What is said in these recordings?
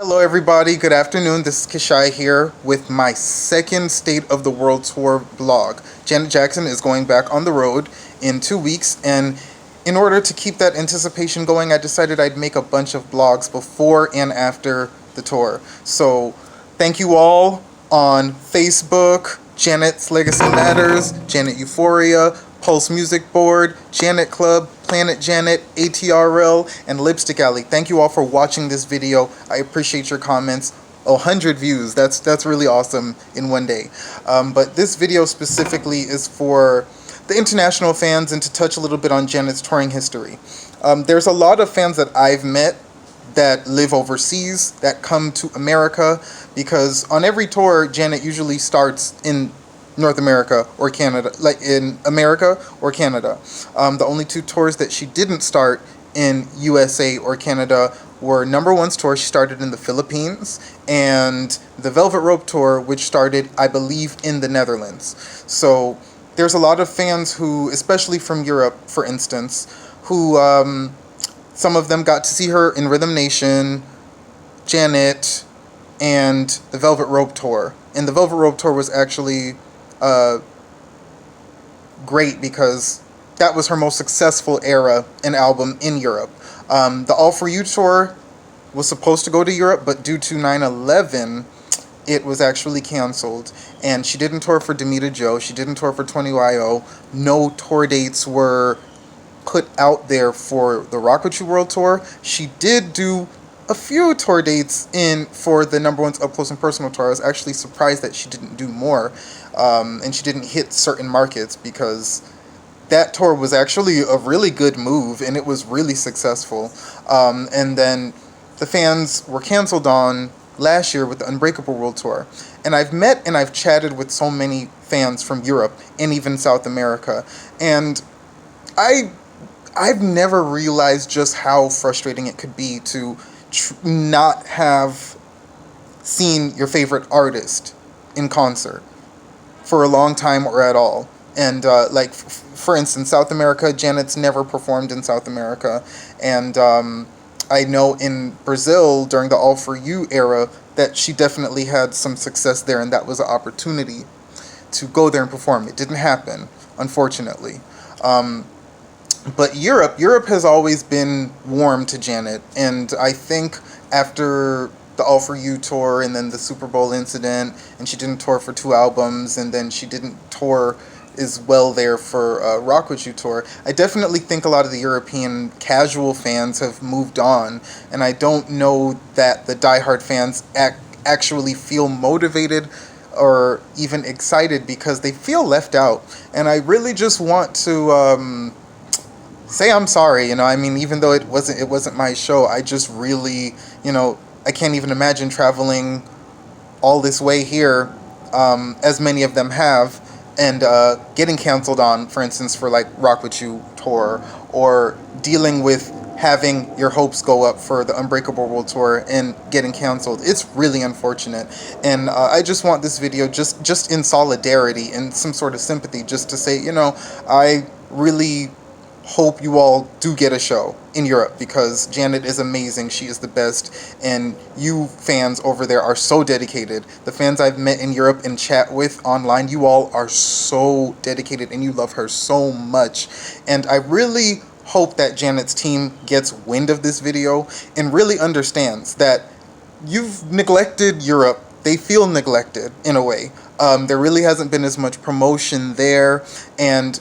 Hello, everybody. Good afternoon. This is Kishai here with my second State of the World Tour vlog. Janet Jackson is going back on the road in 2 weeks, and in order to keep that anticipation going, I decided I'd make a bunch of vlogs before and after the tour. So, thank you all on Facebook, Janet's Legacy Matters, Janet Euphoria, Pulse Music Board, Janet Club, Planet Janet, ATRL, and Lipstick Alley. Thank you all for watching this video. I appreciate your comments. 100 views. That's really awesome in one day. But this video specifically is for the international fans and to touch a little bit on Janet's touring history. There's a lot of fans that I've met that live overseas, that come to America, because on every tour, Janet usually starts in North America or Canada, like in America or Canada. The only two tours that she didn't start in USA or Canada were Number One's tour. She started in the Philippines, and the Velvet Rope tour, which started, I believe, in the Netherlands. So there's a lot of fans who, especially from Europe, for instance, who some of them got to see her in Rhythm Nation, Janet, and the Velvet Rope tour. And the Velvet Rope tour was actually great because that was her most successful era and album in Europe. The All For You tour was supposed to go to Europe, but due to 9/11, it was actually canceled. And she didn't tour for Demita Joe. She didn't tour for 20YO. No tour dates were put out there for the Rock With You World Tour. She did do a few tour dates in for the Number One's Up Close and Personal tour. I was actually surprised that she didn't do more, and she didn't hit certain markets, because that tour was actually a really good move and it was really successful. And then the fans were canceled on last year with the Unbreakable World Tour. And I've met and I've chatted with so many fans from Europe and even South America, and I've never realized just how frustrating it could be to not have seen your favorite artist in concert for a long time or at all. And for instance, South America, Janet's never performed in South America, and I know in Brazil during the All For You era that she definitely had some success there, and that was an opportunity to go there and perform. It didn't happen, unfortunately. But Europe has always been warm to Janet, and I think after the All For You tour and then the Super Bowl incident, and she didn't tour for 2 albums, and then she didn't tour as well there for Rock With You tour, I definitely think a lot of the European casual fans have moved on, and I don't know that the diehard fans actually feel motivated or even excited, because they feel left out. And I really just want to say I'm sorry. I mean, even though it wasn't my show, I just really, I can't even imagine traveling all this way here, as many of them have, and getting canceled on, for instance, for like Rock With You tour, or dealing with having your hopes go up for the Unbreakable World Tour and getting canceled. It's really unfortunate, and I just want this video just in solidarity and some sort of sympathy, just to say, I really hope you all do get a show in Europe, because Janet is amazing. She is the best, and you fans over there are so dedicated. The fans I've met in Europe and chat with online, you all are so dedicated and you love her so much. And I really hope that Janet's team gets wind of this video and really understands that you've neglected Europe. They feel neglected in a way. There really hasn't been as much promotion there, and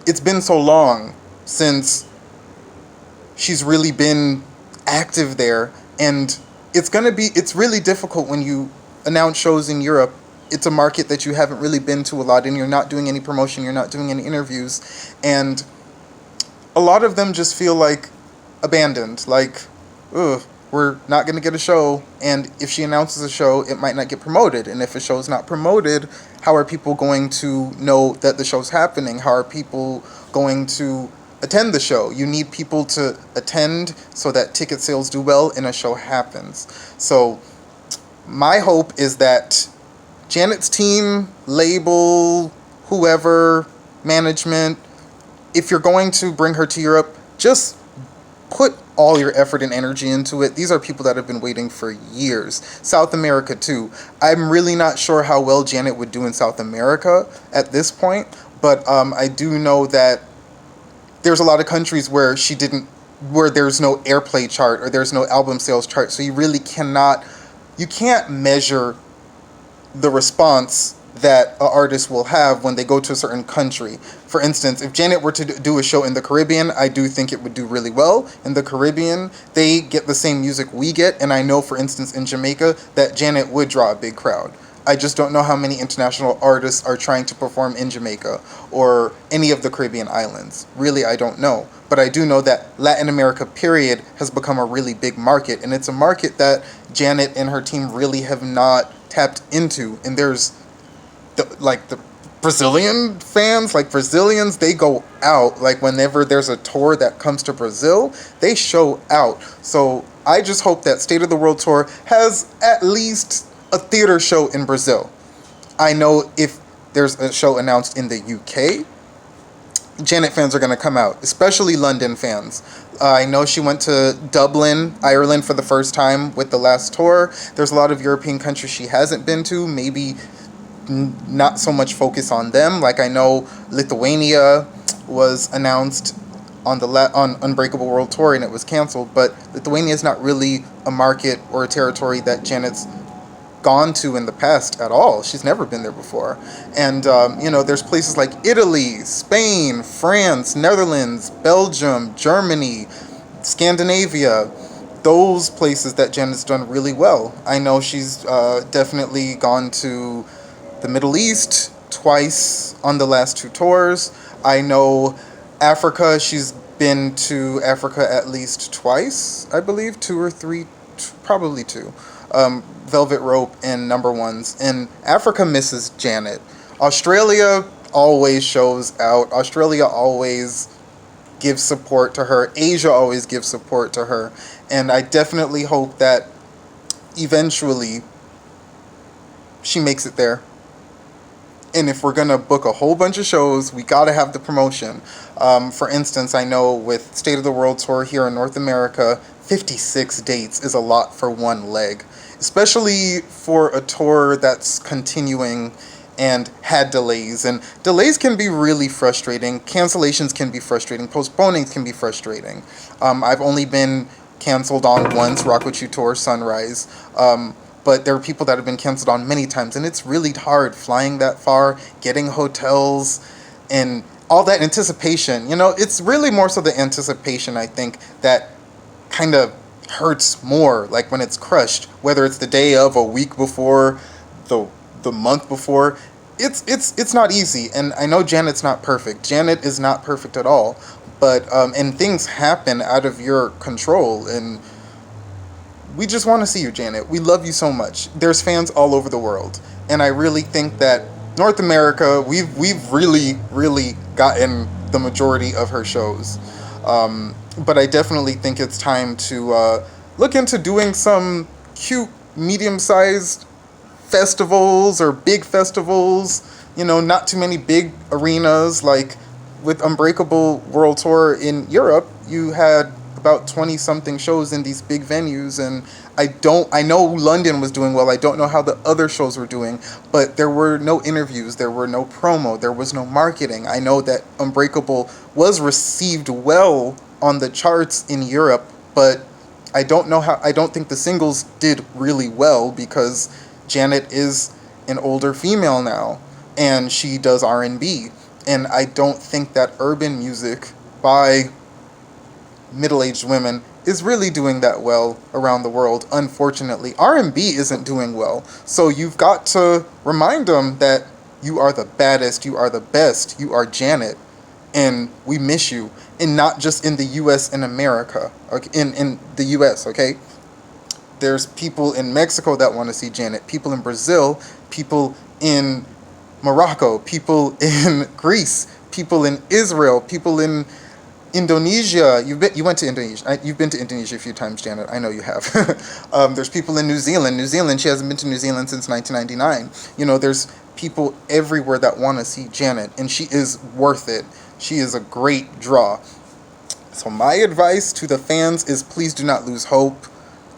it's been so long since she's really been active there, and it's really difficult when you announce shows in Europe. It's a market that you haven't really been to a lot, and you're not doing any promotion, you're not doing any interviews, and a lot of them just feel like abandoned, like, ugh, we're not going to get a show, and if she announces a show, it might not get promoted, and if a show's not promoted, how are people going to know that the show's happening? How are people going to attend the show? You need people to attend so that ticket sales do well and a show happens. So my hope is that Janet's team, label, whoever, management, if you're going to bring her to Europe, just put all your effort and energy into it. These are people that have been waiting for years. South America too. I'm really not sure how well Janet would do in South America at this point, but I do know that there's a lot of countries where there's no airplay chart or there's no album sales chart, so you can't measure the response that an artist will have when they go to a certain country. For instance, if Janet were to do a show in the Caribbean, I do think it would do really well. In the Caribbean, they get the same music we get, and I know, for instance, in Jamaica, that Janet would draw a big crowd. I just don't know how many international artists are trying to perform in Jamaica or any of the Caribbean islands. Really, I don't know. But I do know that Latin America, period, has become a really big market, and it's a market that Janet and her team really have not tapped into. And there's the Brazilian fans, like Brazilians, they go out. Like whenever there's a tour that comes to Brazil, they show out. So I just hope that State of the World Tour has at least a theater show in Brazil. I know if there's a show announced in the UK, Janet fans are going to come out, especially London fans. I know she went to Dublin, Ireland for the first time with the last tour. There's a lot of European countries she hasn't been to, maybe not so much focus on them. Like I know Lithuania was announced on on Unbreakable World Tour and it was canceled, but Lithuania is not really a market or a territory that Janet's gone to in the past at all. She's never been there before. And there's places like Italy, Spain, France, Netherlands, Belgium, Germany, Scandinavia, those places that Janet's done really well. I know she's definitely gone to the Middle East twice on the last two tours. I know Africa, she's been to Africa at least twice, I believe, two or three, probably two. Velvet Rope and Number Ones. And Africa misses Janet. Australia always shows out. Australia always gives support to her. Asia always gives support to her. And I definitely hope that eventually she makes it there. And if we're going to book a whole bunch of shows, we got to have the promotion. For instance, I know with State of the World Tour here in North America, 56 dates is a lot for one leg. Especially for a tour that's continuing and had delays. And delays can be really frustrating. Cancellations can be frustrating. Postponings can be frustrating. I've only been canceled on once, Rock With You Tour, Sunrise. But there are people that have been canceled on many times, and it's really hard flying that far, getting hotels, and all that anticipation. It's really more so the anticipation, I think, that kind of hurts more, like when it's crushed, whether it's the day of, a week before, the month before. It's not easy, and I know Janet's not perfect. Janet is not perfect at all, but and things happen out of your control, and we just want to see you, Janet. We love you so much. There's fans all over the world, and I really think that North America, we've really gotten the majority of her shows. But I definitely think it's time to look into doing some cute, medium-sized festivals or big festivals. Not too many big arenas. Like with Unbreakable World Tour in Europe, you had about 20-something shows in these big venues, and I know London was doing well. I don't know how the other shows were doing, but there were no interviews, there were no promo, there was no marketing. I know that Unbreakable was received well on the charts in Europe, but I don't think the singles did really well because Janet is an older female now, and she does R&B, and I don't think that urban music by middle-aged women is really doing that well around the world. Unfortunately, R&B isn't doing well, so you've got to remind them that you are the baddest, you are the best, you are Janet, and we miss you. And not just in the U.S. and America, okay? In the U.S., okay? There's people in Mexico that want to see Janet, people in Brazil, people in Morocco, people in Greece, people in Israel, people in Indonesia. You went to Indonesia. You've been to Indonesia a few times, Janet. I know you have. There's people in New Zealand. She hasn't been to New Zealand since 1999. There's people everywhere that want to see Janet, and she is worth it. She is a great draw. So my advice to the fans is please do not lose hope.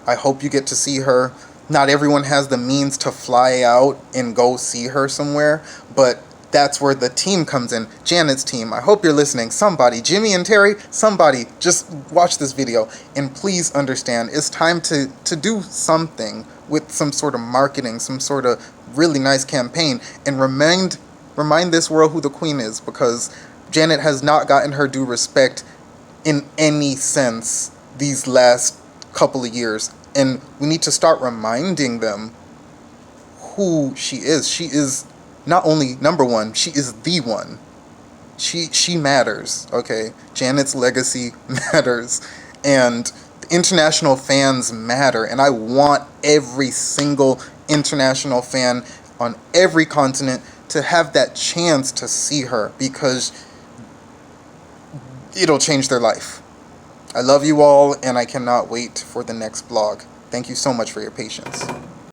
I hope you get to see her. Not everyone has the means to fly out and go see her somewhere, but that's where the team comes in. Janet's team. I hope you're listening. Somebody, Jimmy and Terry, somebody, just watch this video and please understand it's time to do something with some sort of marketing, some sort of really nice campaign, and remind this world who the queen is, because Janet has not gotten her due respect in any sense these last couple of years. And we need to start reminding them who she is. She is not only number one, she is the one. She matters, okay? Janet's legacy matters. And international fans matter. And I want every single international fan on every continent to have that chance to see her, because it'll change their life. I love you all, and I cannot wait for the next vlog. Thank you so much for your patience.